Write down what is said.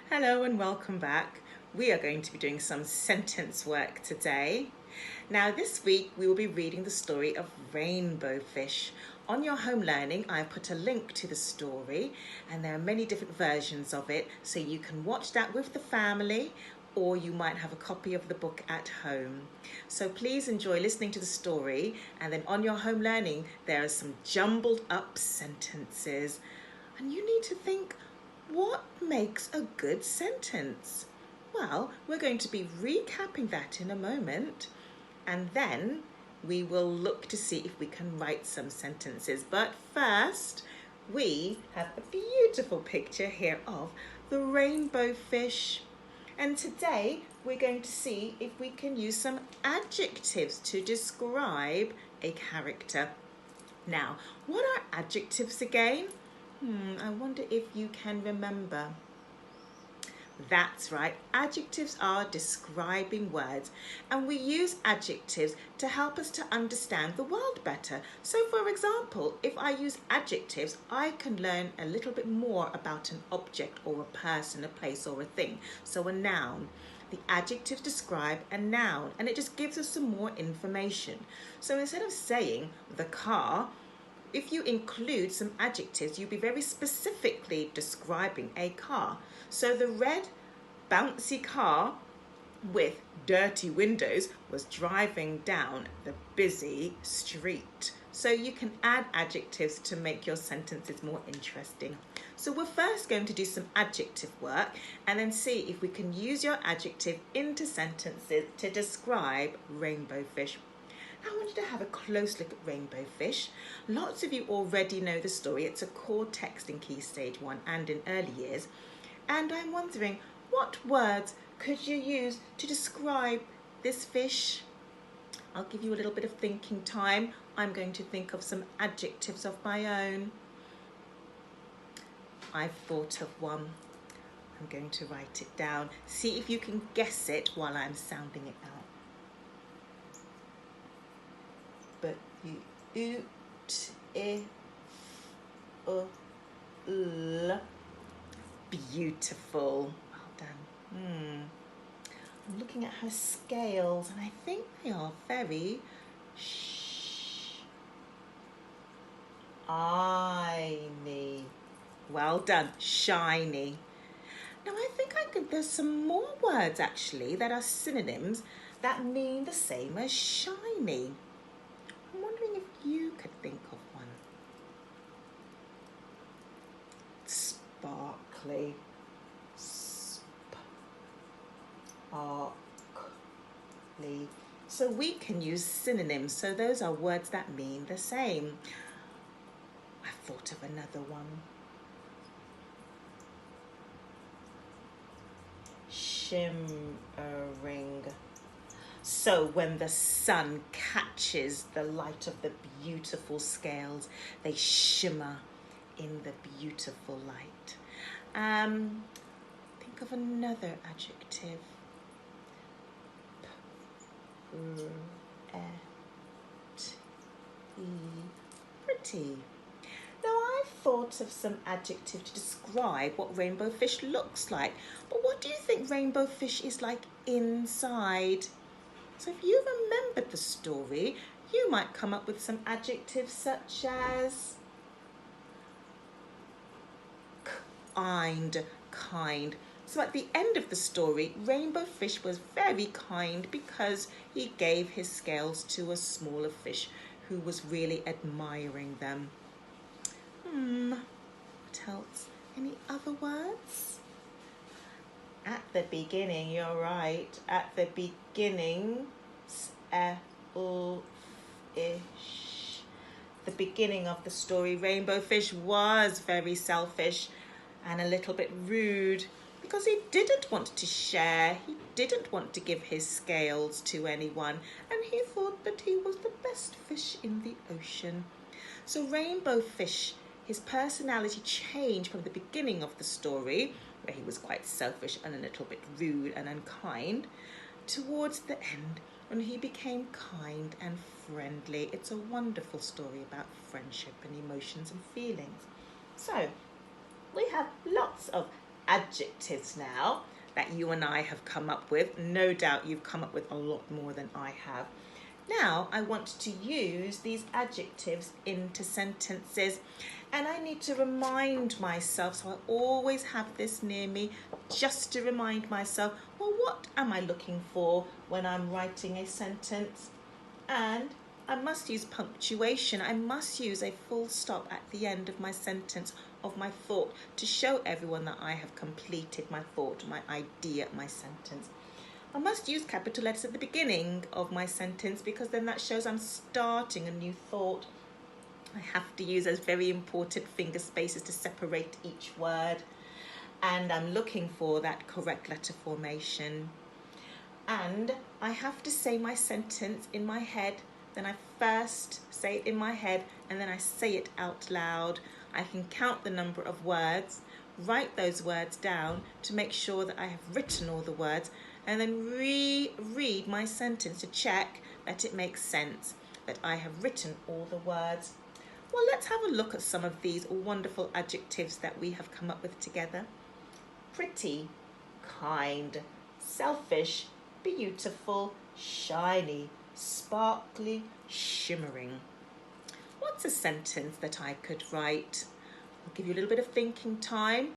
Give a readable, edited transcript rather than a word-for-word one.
Hello and welcome back. We are going to be doing some sentence work today. Now, this week we will be reading the story of Rainbow Fish. On your home learning, I put a link to the story, and there are many different versions of it, so you can watch that with the family, or you might have a copy of the book at home. So please enjoy listening to the story, and then on your home learning, there are some jumbled up sentences, and you need to think, what makes a good sentence? Well, we're going to be recapping that in a moment, and then we will look to see if we can write some sentences. But first, we have a beautiful picture here of the rainbow fish. And today we're going to see if we can use some adjectives to describe a character. Now, what are adjectives again? I wonder if you can remember. That's right, adjectives are describing words, and we use adjectives to help us to understand the world better. So for example, if I use adjectives, I can learn a little bit more about an object or a person, a place or a thing. So a noun. The adjectives describe a noun, and it just gives us some more information. So instead of saying the car, if you include some adjectives, you'll be very specifically describing a car. So the red bouncy car with dirty windows was driving down the busy street. So you can add adjectives to make your sentences more interesting. So we're first going to do some adjective work and then see if we can use your adjective into sentences to describe rainbow fish. I want you to have a close look at Rainbow Fish. Lots of you already know the story. It's a core text in Key Stage 1 and in early years. And I'm wondering, what words could you use to describe this fish? I'll give you a little bit of thinking time. I'm going to think of some adjectives of my own. I've thought of one. I'm going to write it down. See if you can guess it while I'm sounding it out. But beautiful. Well done. I'm looking at her scales and I think they are very shiny. Well done, shiny. Now I think there's some more words actually that are synonyms that mean the same as shiny. I'm wondering if you could think of one. Sparkly. Sparkly. So we can use synonyms. So those are words that mean the same. I thought of another one. Shimmering. So when the sun catches the light of the beautiful scales, they shimmer in the beautiful light. Think of another adjective. Pretty. Now I've thought of some adjectives to describe what rainbow fish looks like, but what do you think rainbow fish is like inside? So if you remembered the story, you might come up with some adjectives such as kind. So at the end of the story, Rainbow Fish was very kind because he gave his scales to a smaller fish who was really admiring them. What else? Any other words? At the beginning, you're right. At the beginning, selfish. The beginning of the story, Rainbow Fish was very selfish and a little bit rude because he didn't want to share. He didn't want to give his scales to anyone, and he thought that he was the best fish in the ocean. So Rainbow Fish, his personality changed from the beginning of the story, where he was quite selfish and a little bit rude and unkind, towards the end when he became kind and friendly. It's a wonderful story about friendship and emotions and feelings. So we have lots of adjectives now that you and I have come up with. No doubt you've come up with a lot more than I have. Now I want to use these adjectives into sentences, and I need to remind myself, so I always have this near me just to remind myself, well, what am I looking for when I'm writing a sentence? And I must use punctuation. I must use a full stop at the end of my sentence, of my thought, to show everyone that I have completed my thought, my idea, my sentence. I must use capital letters at the beginning of my sentence because then that shows I'm starting a new thought. I have to use those very important finger spaces to separate each word, and I'm looking for that correct letter formation. And I have to say my sentence in my head. Then I first say it in my head and then I say it out loud. I can count the number of words, write those words down to make sure that I have written all the words, and then reread my sentence to check that it makes sense, that I have written all the words. Well, let's have a look at some of these wonderful adjectives that we have come up with together. Pretty, kind, selfish, beautiful, shiny, sparkly, shimmering. What's a sentence that I could write? I'll give you a little bit of thinking time.